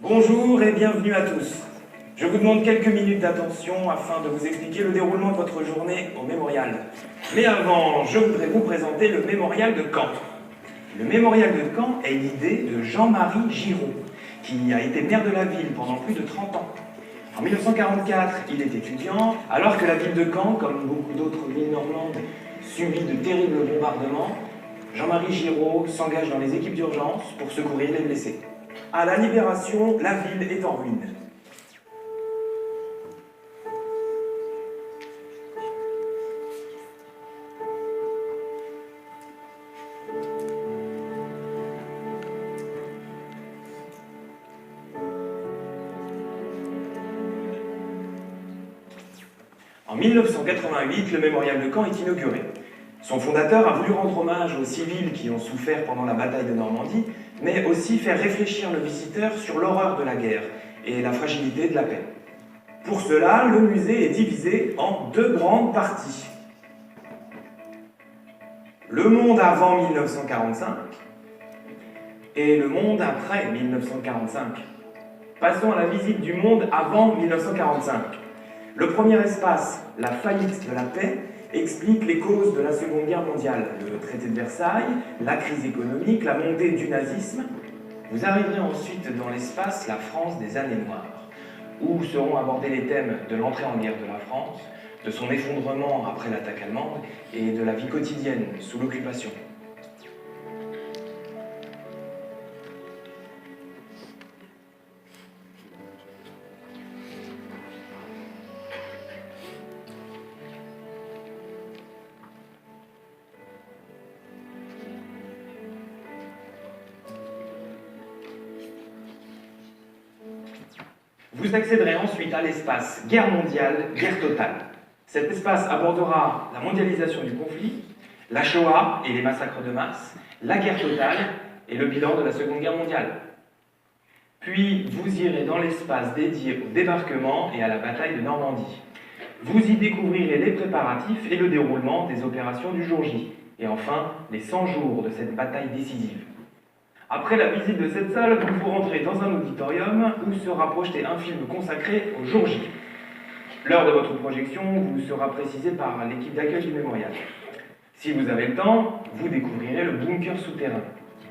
Bonjour et bienvenue à tous. Je vous demande quelques minutes d'attention afin de vous expliquer le déroulement de votre journée au mémorial. Mais avant, je voudrais vous présenter le mémorial de Caen. Le mémorial de Caen est l'idée de Jean-Marie Giraud, qui a été maire de la ville pendant plus de 30 ans. En 1944, il est étudiant, alors que la ville de Caen, comme beaucoup d'autres villes normandes, subit de terribles bombardements. Jean-Marie Giraud s'engage dans les équipes d'urgence pour secourir les blessés. À la Libération, la ville est en ruine. En 1988, le mémorial de Caen est inauguré. Son fondateur a voulu rendre hommage aux civils qui ont souffert pendant la bataille de Normandie, mais aussi faire réfléchir le visiteur sur l'horreur de la guerre et la fragilité de la paix. Pour cela, le musée est divisé en deux grandes parties. Le monde avant 1945 et le monde après 1945. Passons à la visite du monde avant 1945. Le premier espace, la faillite de la paix, explique les causes de la Seconde Guerre mondiale, le traité de Versailles, la crise économique, la montée du nazisme. Vous arriverez ensuite dans l'espace La France des années noires, où seront abordés les thèmes de l'entrée en guerre de la France, de son effondrement après l'attaque allemande et de la vie quotidienne sous l'occupation. Vous accéderez ensuite à l'espace guerre mondiale, guerre totale. Cet espace abordera la mondialisation du conflit, la Shoah et les massacres de masse, la guerre totale et le bilan de la Seconde Guerre mondiale. Puis vous irez dans l'espace dédié au débarquement et à la bataille de Normandie. Vous y découvrirez les préparatifs et le déroulement des opérations du jour J. Et enfin, les 100 jours de cette bataille décisive. Après la visite de cette salle, vous rentrez dans un auditorium où sera projeté un film consacré au jour J. L'heure de votre projection vous sera précisée par l'équipe d'accueil du mémorial. Si vous avez le temps, vous découvrirez le bunker souterrain,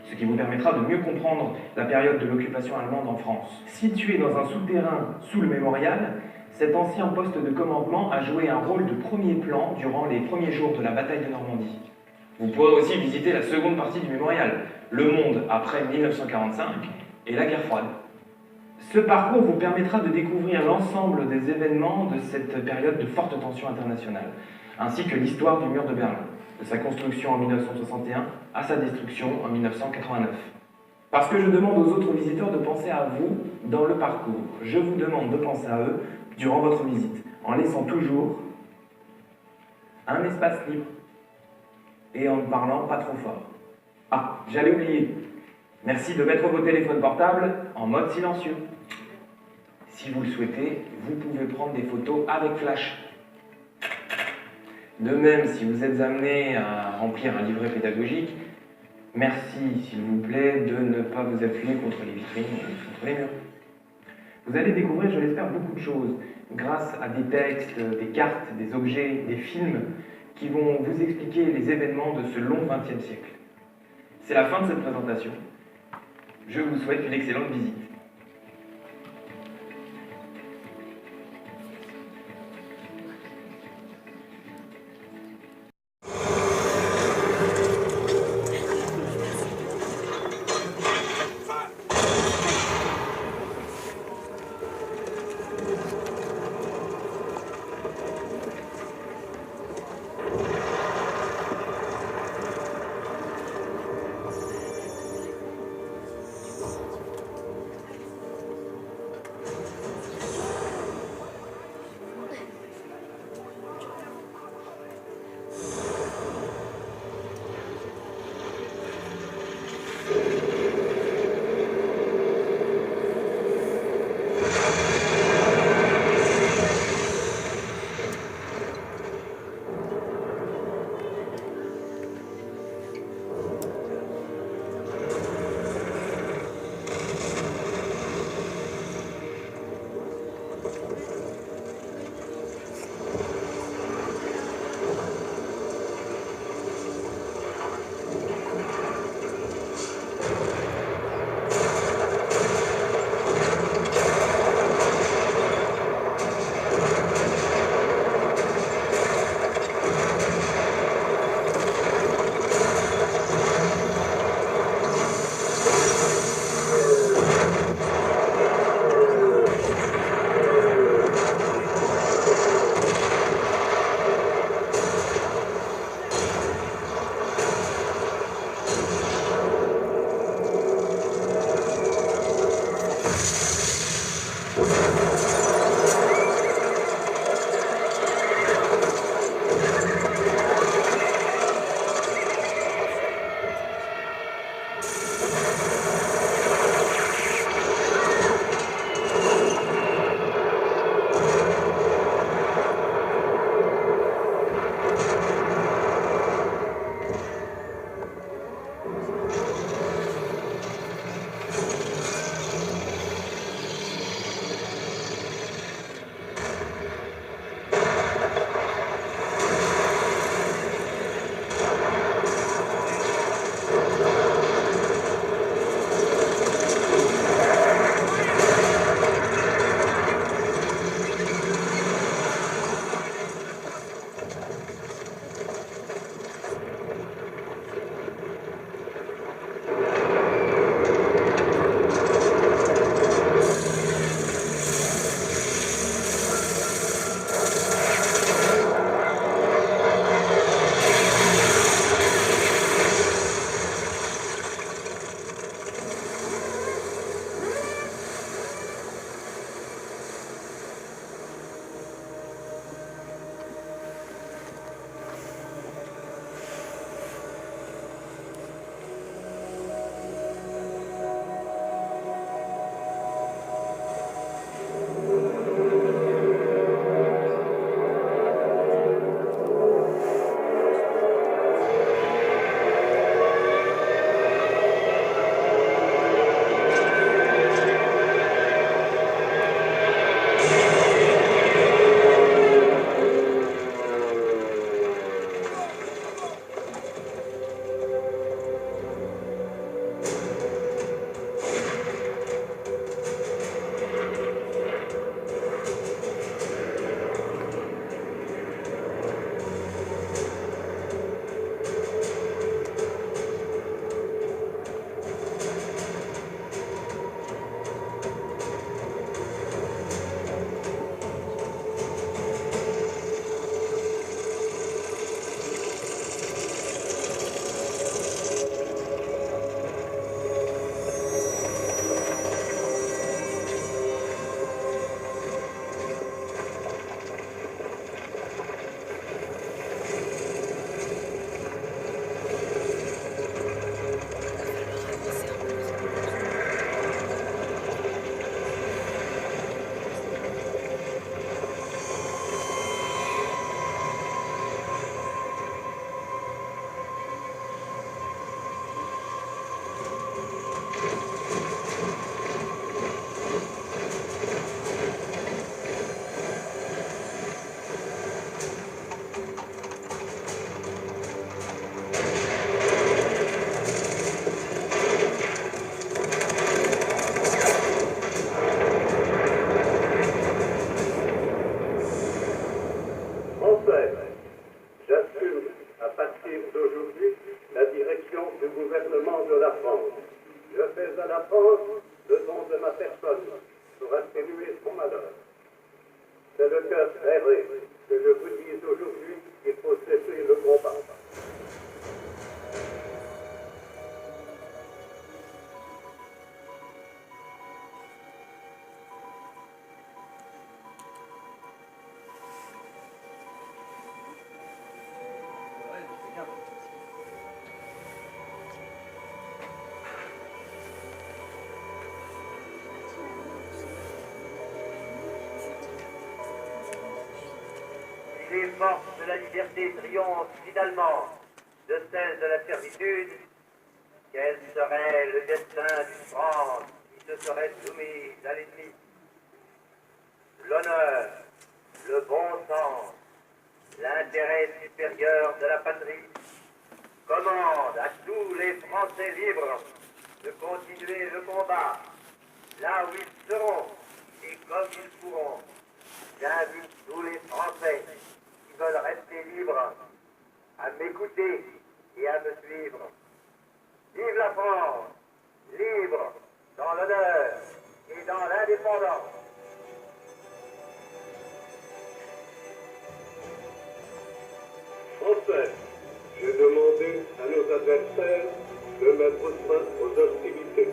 ce qui vous permettra de mieux comprendre la période de l'occupation allemande en France. Situé dans un souterrain sous le mémorial, cet ancien poste de commandement a joué un rôle de premier plan durant les premiers jours de la bataille de Normandie. Vous pourrez aussi visiter la seconde partie du mémorial, le monde après 1945 et la guerre froide. Ce parcours vous permettra de découvrir l'ensemble des événements de cette période de forte tension internationale, ainsi que l'histoire du mur de Berlin, de sa construction en 1961 à sa destruction en 1989. Parce que je demande aux autres visiteurs de penser à vous dans le parcours, je vous demande de penser à eux durant votre visite, en laissant toujours un espace libre et en ne parlant pas trop fort. Ah, j'allais oublier. Merci de mettre vos téléphones portables en mode silencieux. Si vous le souhaitez, vous pouvez prendre des photos avec flash. De même, si vous êtes amené à remplir un livret pédagogique, merci, s'il vous plaît, de ne pas vous appuyer contre les vitrines ou contre les murs. Vous allez découvrir, je l'espère, beaucoup de choses grâce à des textes, des cartes, des objets, des films qui vont vous expliquer les événements de ce long XXe siècle. C'est la fin de cette présentation. Je vous souhaite une excellente visite. C'est le cœur serré que je vous dis aujourd'hui qu'il faut cesser le combat. Les forces de la liberté triomphent finalement de celles de la servitude, quel serait le destin d'une France qui se serait soumise à l'ennemi? L'honneur, le bon sens, l'intérêt supérieur de la patrie commandent à tous les Français libres de continuer le combat là où ils seront et comme ils pourront. J'invite tous les Français qui veulent rester libres à m'écouter et à me suivre. Vive la France, libre dans l'honneur et dans l'indépendance. Français, j'ai demandé à nos adversaires de mettre fin aux hostilités.